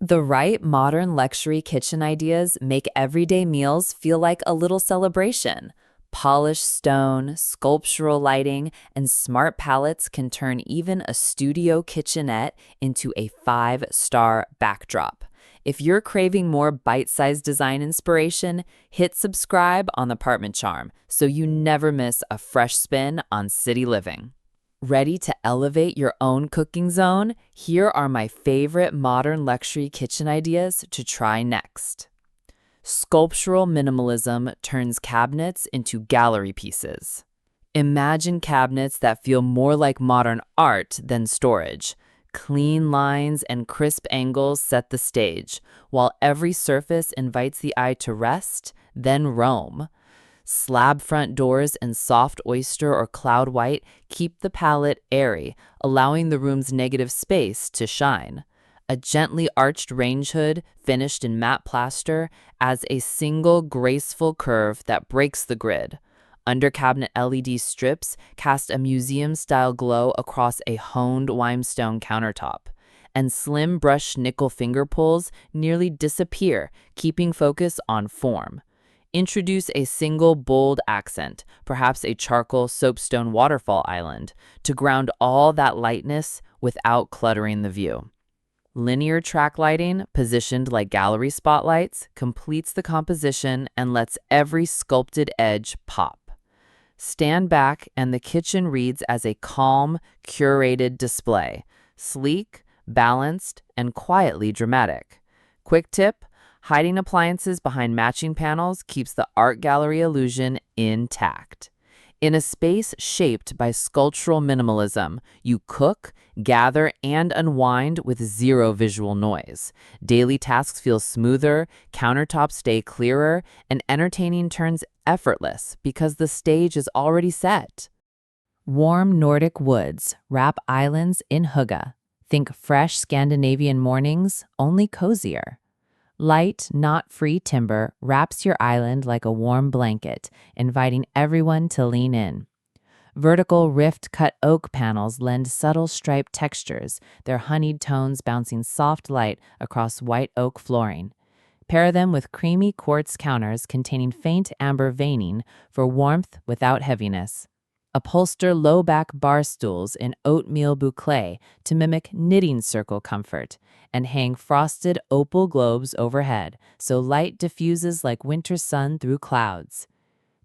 The right modern luxury kitchen ideas make everyday meals feel like a little celebration. Polished stone, sculptural lighting, and smart palettes can turn even a studio kitchenette into a five-star backdrop. If you're craving more bite-sized design inspiration, hit subscribe on Apartment Charm so you never miss a fresh spin on city living. Ready to elevate your own cooking zone? Here are my favorite modern luxury kitchen ideas to try next. Sculptural minimalism turns cabinets into gallery pieces. Imagine cabinets that feel more like modern art than storage. Clean lines and crisp angles set the stage, while every surface invites the eye to rest, then roam. Slab front doors and soft oyster or cloud white keep the palette airy, allowing the room's negative space to shine. A gently arched range hood, finished in matte plaster, adds a single graceful curve that breaks the grid. Under-cabinet LED strips cast a museum-style glow across a honed limestone countertop. And slim brushed nickel finger pulls nearly disappear, keeping focus on form. Introduce a single bold accent, perhaps a charcoal soapstone waterfall island, to ground all that lightness without cluttering the view. Linear track lighting, positioned like gallery spotlights, completes the composition and lets every sculpted edge pop. Stand back and the kitchen reads as a calm, curated display, sleek, balanced, and quietly dramatic. Quick tip: hiding appliances behind matching panels keeps the art gallery illusion intact. In a space shaped by sculptural minimalism, you cook, gather, and unwind with zero visual noise. Daily tasks feel smoother, countertops stay clearer, and entertaining turns effortless because the stage is already set. Warm Nordic woods wrap islands in hygge. Think fresh Scandinavian mornings, only cozier. Light, knot-free timber wraps your island like a warm blanket, inviting everyone to lean in. Vertical rift-cut oak panels lend subtle striped textures, their honeyed tones bouncing soft light across white oak flooring. Pair them with creamy quartz counters containing faint amber veining for warmth without heaviness. Upholster low-back bar stools in oatmeal boucle to mimic knitting circle comfort, and hang frosted opal globes overhead so light diffuses like winter sun through clouds.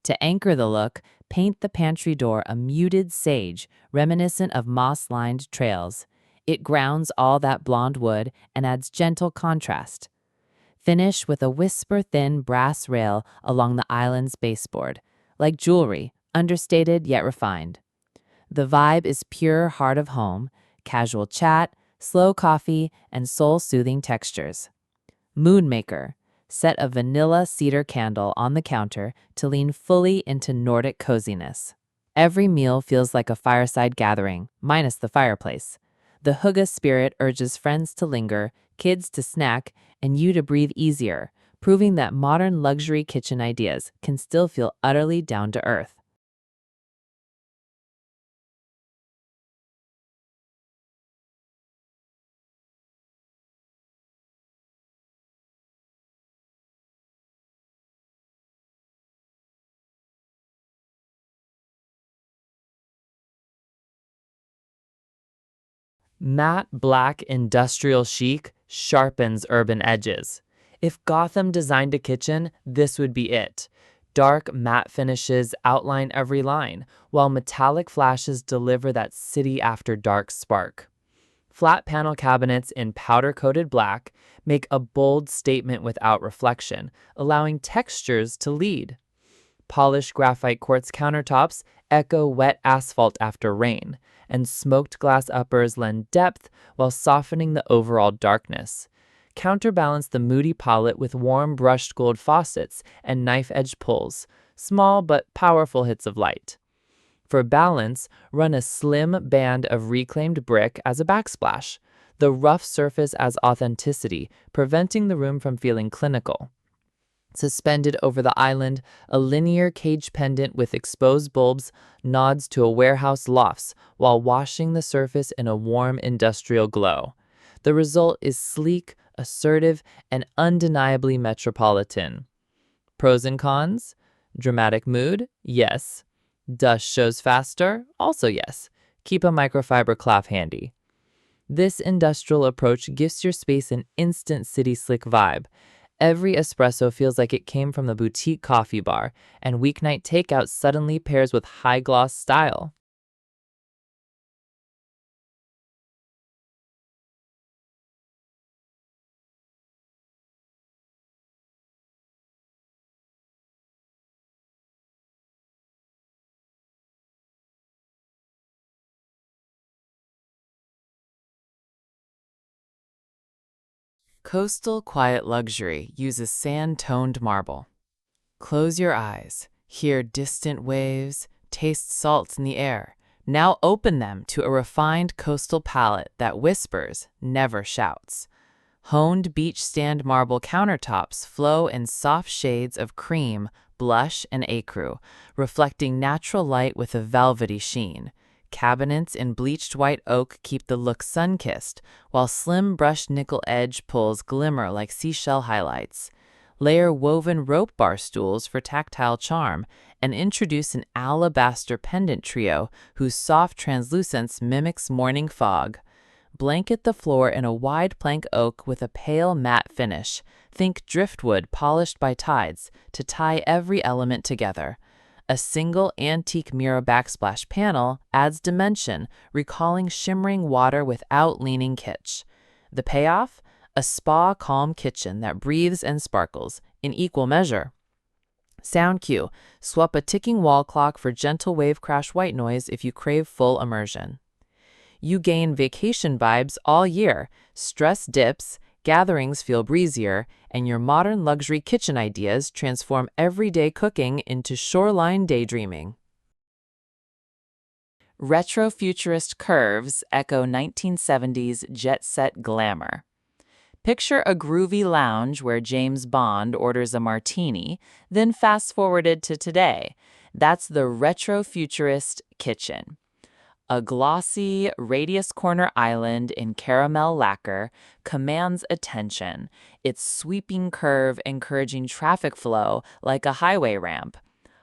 To anchor the look, paint the pantry door a muted sage reminiscent of moss-lined trails. It grounds all that blonde wood and adds gentle contrast. Finish with a whisper-thin brass rail along the island's baseboard, like jewelry, understated yet refined. The vibe is pure heart of home, casual chat, slow coffee, and soul-soothing textures. Moonmaker. Set a vanilla cedar candle on the counter to lean fully into Nordic coziness. Every meal feels like a fireside gathering, minus the fireplace. The hygge spirit urges friends to linger, kids to snack, and you to breathe easier, proving that modern luxury kitchen ideas can still feel utterly down to earth. Matte black industrial chic sharpens urban edges. If Gotham designed a kitchen, this would be it. Dark matte finishes outline every line, while metallic flashes deliver that city after dark spark. Flat panel cabinets in powder-coated black make a bold statement without reflection, allowing textures to lead. Polished graphite quartz countertops echo wet asphalt after rain, and smoked glass uppers lend depth while softening the overall darkness. Counterbalance the Moody palette with warm brushed gold faucets and knife-edge pulls, small but powerful hits of light. For balance, run a slim band of reclaimed brick as a backsplash, the rough surface as authenticity, preventing the room from feeling clinical. Suspended over the island, a linear cage pendant with exposed bulbs nods to a warehouse lofts while washing the surface in a warm industrial glow. The result is sleek, assertive, and undeniably metropolitan. Pros and cons? Dramatic mood? Yes. Dust shows faster? Also yes. Keep a microfiber cloth handy. This industrial approach gives your space an instant city slick vibe. Every espresso feels like it came from the boutique coffee bar, and weeknight takeout suddenly pairs with high gloss style. Coastal quiet luxury uses sand-toned marble. Close your eyes, hear distant waves, taste salts in the air. Now open them to a refined coastal palette that whispers, never shouts. Honed beach stand marble countertops flow in soft shades of cream, blush, and ecru, reflecting natural light with a velvety sheen. Cabinets in bleached white oak keep the look sun-kissed, while slim brushed nickel edge pulls glimmer like seashell highlights. Layer woven rope bar stools for tactile charm, and introduce an alabaster pendant trio whose soft translucence mimics morning fog. Blanket the floor in a wide plank oak with a pale matte finish. Think driftwood polished by tides to tie every element together. A single antique mirror backsplash panel adds dimension, recalling shimmering water without leaning kitsch. The payoff? A spa calm kitchen that breathes and sparkles in equal measure. Sound cue. Swap a ticking wall clock for gentle wave crash white noise if you crave full immersion. You gain vacation vibes all year. Stress dips, gatherings feel breezier, and your modern luxury kitchen ideas transform everyday cooking into shoreline daydreaming. Retro futurist curves echo 1970s jet-set glamour. Picture a groovy lounge where James Bond orders a martini, then fast-forwarded to today. That's the retro futurist kitchen. A glossy, radius corner island in caramel lacquer commands attention, its sweeping curve encouraging traffic flow like a highway ramp.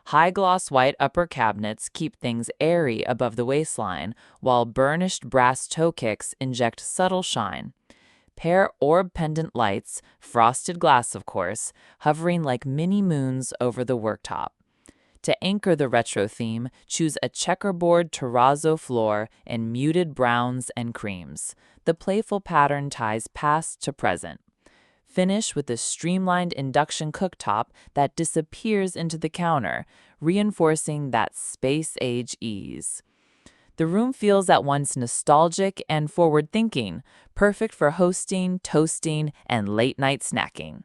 High-gloss white upper cabinets keep things airy above the waistline, while burnished brass toe kicks inject subtle shine. Pair orb pendant lights, frosted glass of course, hovering like mini moons over the worktop. To anchor the retro theme, choose a checkerboard terrazzo floor in muted browns and creams. The playful pattern ties past to present. Finish with a streamlined induction cooktop that disappears into the counter, reinforcing that space-age ease. The room feels at once nostalgic and forward-thinking, perfect for hosting, toasting, and late-night snacking.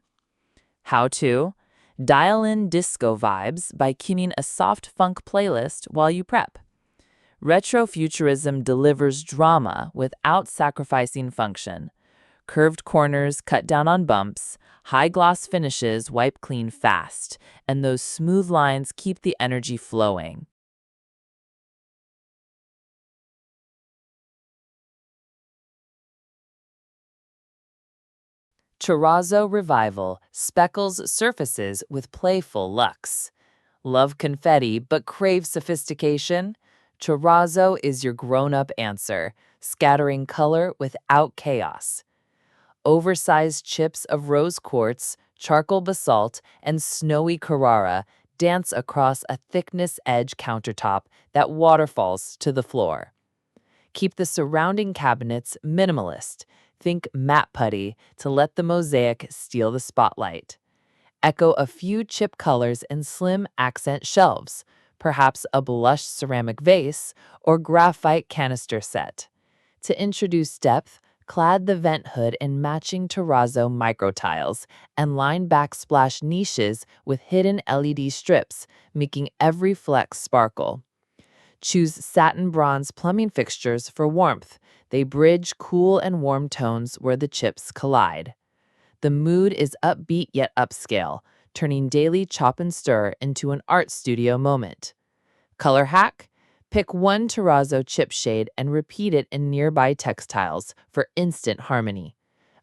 How to? Dial in disco vibes by queuing a soft funk playlist while you prep. Retrofuturism delivers drama without sacrificing function. Curved corners cut down on bumps, high gloss finishes wipe clean fast, and those smooth lines keep the energy flowing. Terrazzo Revival speckles surfaces with playful luxe. Love confetti but crave sophistication? Terrazzo is your grown-up answer, scattering color without chaos. Oversized chips of rose quartz, charcoal basalt, and snowy Carrara dance across a thickness-edge countertop that waterfalls to the floor. Keep the surrounding cabinets minimalist. Think matte putty to let the mosaic steal the spotlight. Echo a few chip colors in slim accent shelves, perhaps a blush ceramic vase or graphite canister set. To introduce depth, clad the vent hood in matching terrazzo microtiles and line backsplash niches with hidden LED strips, making every flex sparkle. Choose satin bronze plumbing fixtures for warmth. They bridge cool and warm tones where the chips collide. The mood is upbeat yet upscale, turning daily chop and stir into an art studio moment. Color hack? Pick one terrazzo chip shade and repeat it in nearby textiles for instant harmony.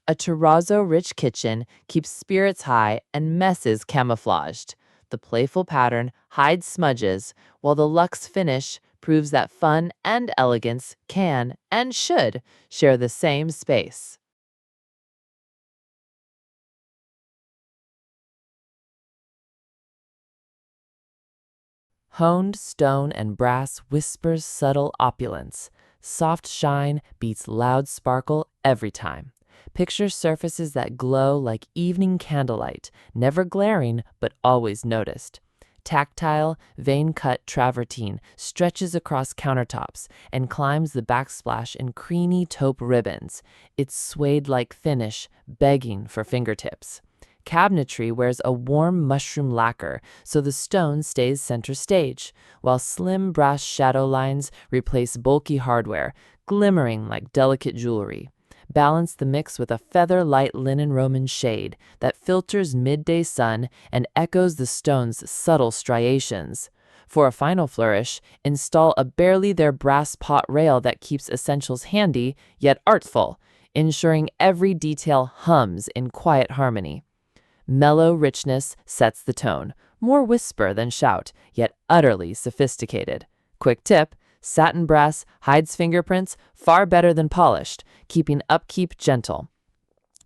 A terrazzo-rich kitchen keeps spirits high and messes camouflaged. The playful pattern hides smudges, while the luxe finish proves that fun and elegance can and should share the same space. Honed stone and brass whispers subtle opulence. Soft shine beats loud sparkle every time. Picture surfaces that glow like evening candlelight, never glaring but always noticed. Tactile, vein-cut travertine stretches across countertops and climbs the backsplash in creamy taupe ribbons, its suede-like finish begging for fingertips. Cabinetry wears a warm mushroom lacquer so the stone stays center stage, while slim brass shadow lines replace bulky hardware, glimmering like delicate jewelry. Balance the mix with a feather-light linen Roman shade that filters midday sun and echoes the stone's subtle striations. For a final flourish, install a barely there brass pot rail that keeps essentials handy yet artful, ensuring every detail hums in quiet harmony. Mellow richness sets the tone, more whisper than shout, yet utterly sophisticated. Quick tip: satin brass hides fingerprints far better than polished, keeping upkeep gentle.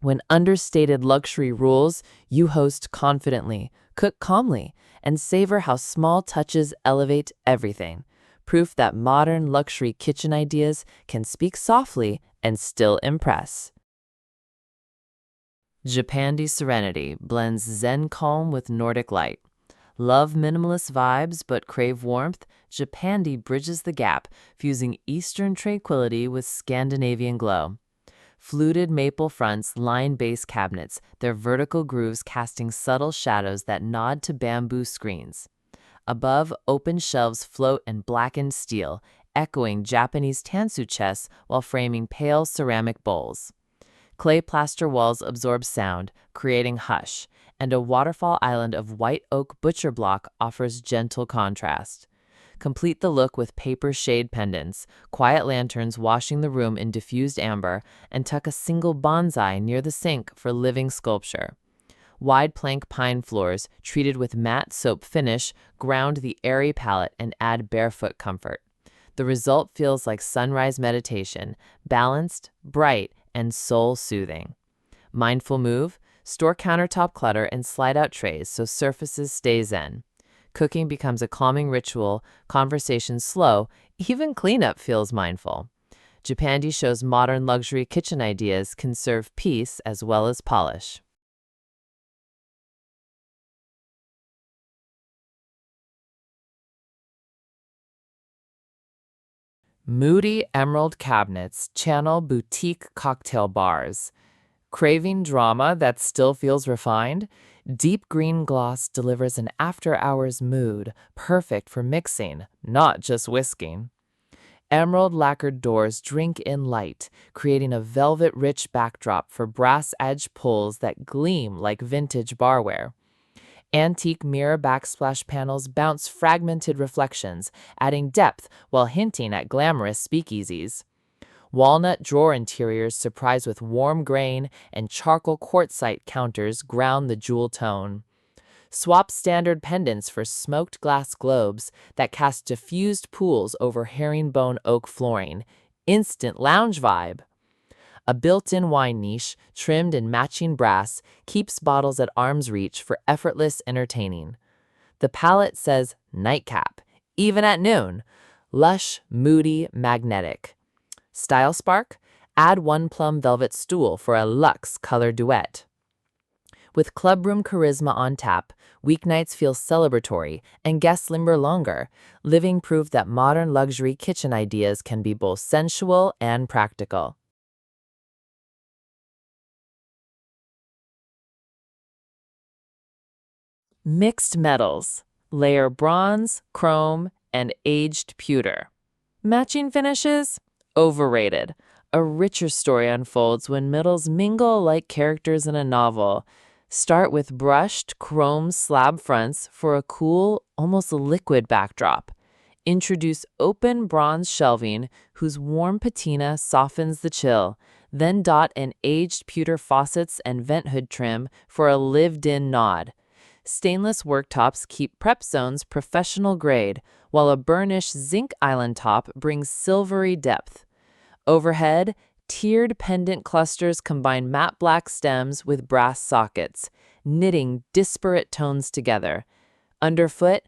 When understated luxury rules, you host confidently, cook calmly, and savor how small touches elevate everything. Proof that modern luxury kitchen ideas can speak softly and still impress. Japandi Serenity blends Zen calm with Nordic light. Love minimalist vibes but crave warmth? Japandi bridges the gap, fusing Eastern tranquility with Scandinavian glow. Fluted maple fronts line base cabinets, their vertical grooves casting subtle shadows that nod to bamboo screens. Above, open shelves float in blackened steel, echoing Japanese tansu chests while framing pale ceramic bowls. Clay plaster walls absorb sound, creating hush, and a waterfall island of white oak butcher block offers gentle contrast. Complete the look with paper shade pendants, quiet lanterns washing the room in diffused amber, and tuck a single bonsai near the sink for living sculpture. Wide plank pine floors, treated with matte soap finish, ground the airy palette and add barefoot comfort. The result feels like sunrise meditation, balanced, bright, and soul-soothing. Mindful move: store countertop clutter and slide out trays so surfaces stay zen. Cooking becomes a calming ritual, conversation slow, even cleanup feels mindful. Japandi shows modern luxury kitchen ideas can serve peace as well as polish. Moody emerald cabinets channel boutique cocktail bars. Craving drama that still feels refined? Deep green gloss delivers an after-hours mood perfect for mixing, not just whisking. Emerald lacquered doors drink in light, creating a velvet-rich backdrop for brass edge pulls that gleam like vintage barware. Antique mirror backsplash panels bounce fragmented reflections, adding depth while hinting at glamorous speakeasies. Walnut drawer interiors surprise with warm grain, and charcoal quartzite counters ground the jewel tone. Swap standard pendants for smoked glass globes that cast diffused pools over herringbone oak flooring. Instant lounge vibe. A built-in wine niche, trimmed in matching brass, keeps bottles at arm's reach for effortless entertaining. The palette says nightcap, even at noon. Lush, moody, magnetic. Style spark? Add one plum velvet stool for a luxe color duet. With clubroom charisma on tap, weeknights feel celebratory and guests linger longer, living proof that modern luxury kitchen ideas can be both sensual and practical. Mixed metals. Layer bronze, chrome, and aged pewter. Matching finishes? Overrated. A richer story unfolds when metals mingle like characters in a novel. Start with brushed chrome slab fronts for a cool, almost liquid backdrop. Introduce open bronze shelving whose warm patina softens the chill. Then dot an aged pewter faucets and vent hood trim for a lived-in nod. Stainless worktops keep prep zones professional grade, while a burnish zinc island top brings silvery depth. Overhead, tiered pendant clusters combine matte black stems with brass sockets, knitting disparate tones together. Underfoot,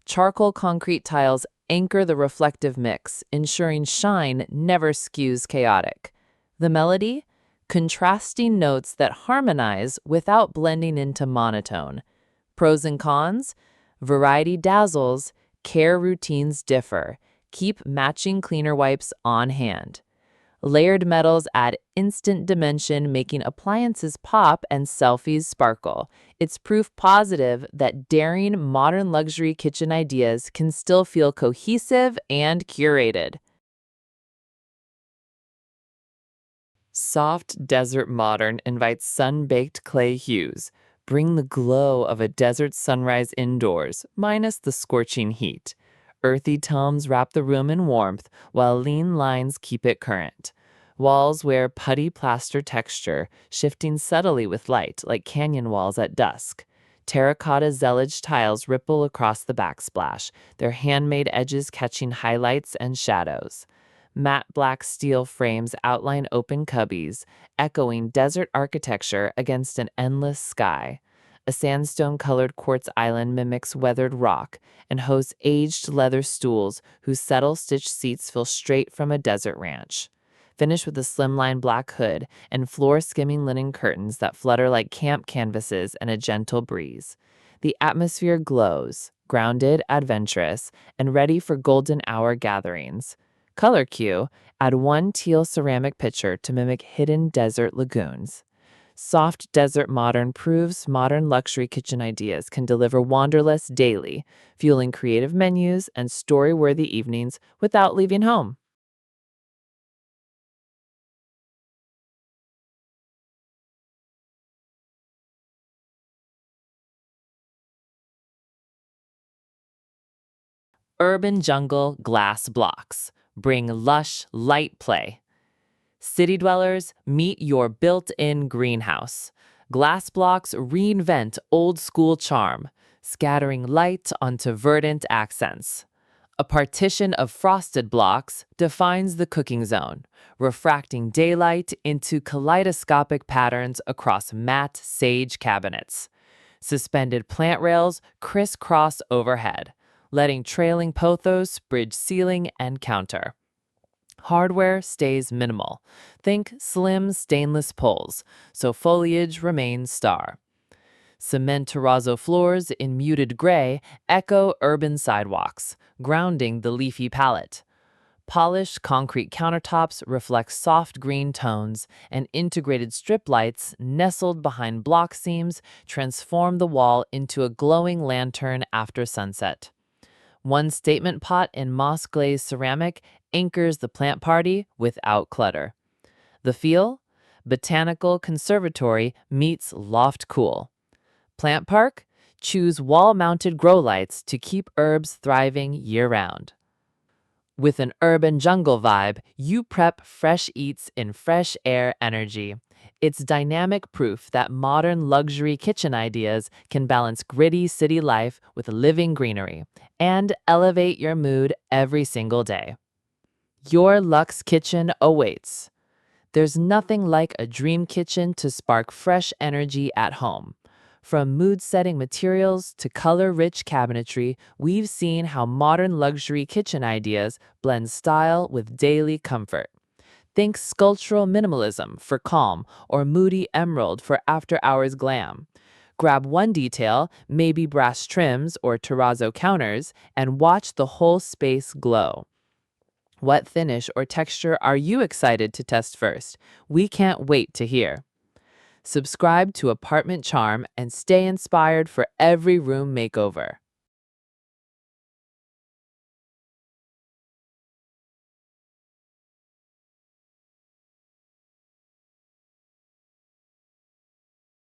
charcoal concrete tiles anchor the reflective mix, ensuring shine never skews chaotic. The melody? Contrasting notes that harmonize without blending into monotone. Pros and cons? Variety dazzles, care routines differ. Keep matching cleaner wipes on hand. Layered metals add instant dimension, making appliances pop and selfies sparkle. It's proof positive that daring modern luxury kitchen ideas can still feel cohesive and curated. Soft Desert Modern invites sun-baked clay hues. Bring the glow of a desert sunrise indoors, minus the scorching heat. Earthy tones wrap the room in warmth, while lean lines keep it current. Walls wear putty plaster texture, shifting subtly with light, like canyon walls at dusk. Terracotta zellige tiles ripple across the backsplash, their handmade edges catching highlights and shadows. Matte black steel frames outline open cubbies, echoing desert architecture against an endless sky. A sandstone-colored quartz island mimics weathered rock and hosts aged leather stools whose settle-stitched seats feel straight from a desert ranch. Finished with a slimline black hood and floor-skimming linen curtains that flutter like camp canvases in a gentle breeze. The atmosphere glows, grounded, adventurous, and ready for golden hour gatherings. Color cue, add one teal ceramic pitcher to mimic hidden desert lagoons. Soft Desert Modern proves modern luxury kitchen ideas can deliver wanderlust daily, fueling creative menus and story-worthy evenings without leaving home. Urban Jungle Glass Blocks. Bring lush, light play. City dwellers, meet your built-in greenhouse. Glass blocks reinvent old-school charm, scattering light onto verdant accents. A partition of frosted blocks defines the cooking zone, refracting daylight into kaleidoscopic patterns across matte sage cabinets. Suspended plant rails crisscross overhead, letting trailing pothos bridge ceiling and counter. Hardware stays minimal. Think slim stainless poles, so foliage remains star. Cement terrazzo floors in muted gray echo urban sidewalks, grounding the leafy palette. Polished concrete countertops reflect soft green tones, and integrated strip lights nestled behind block seams transform the wall into a glowing lantern after sunset. One statement pot in moss-glazed ceramic anchors the plant party without clutter. The feel? Botanical conservatory meets loft cool. Plant park? Choose wall-mounted grow lights to keep herbs thriving year-round. With an urban jungle vibe, you prep fresh eats in fresh air energy. It's dynamic proof that modern luxury kitchen ideas can balance gritty city life with living greenery and elevate your mood every single day. Your Luxe kitchen awaits. There's nothing like a dream kitchen to spark fresh energy at home. From mood-setting materials to color-rich cabinetry, we've seen how modern luxury kitchen ideas blend style with daily comfort. Think sculptural minimalism for calm or moody emerald for after-hours glam. Grab one detail, maybe brass trims or terrazzo counters, and watch the whole space glow. What finish or texture are you excited to test first? We can't wait to hear. Subscribe to Apartment Charm and stay inspired for every room makeover.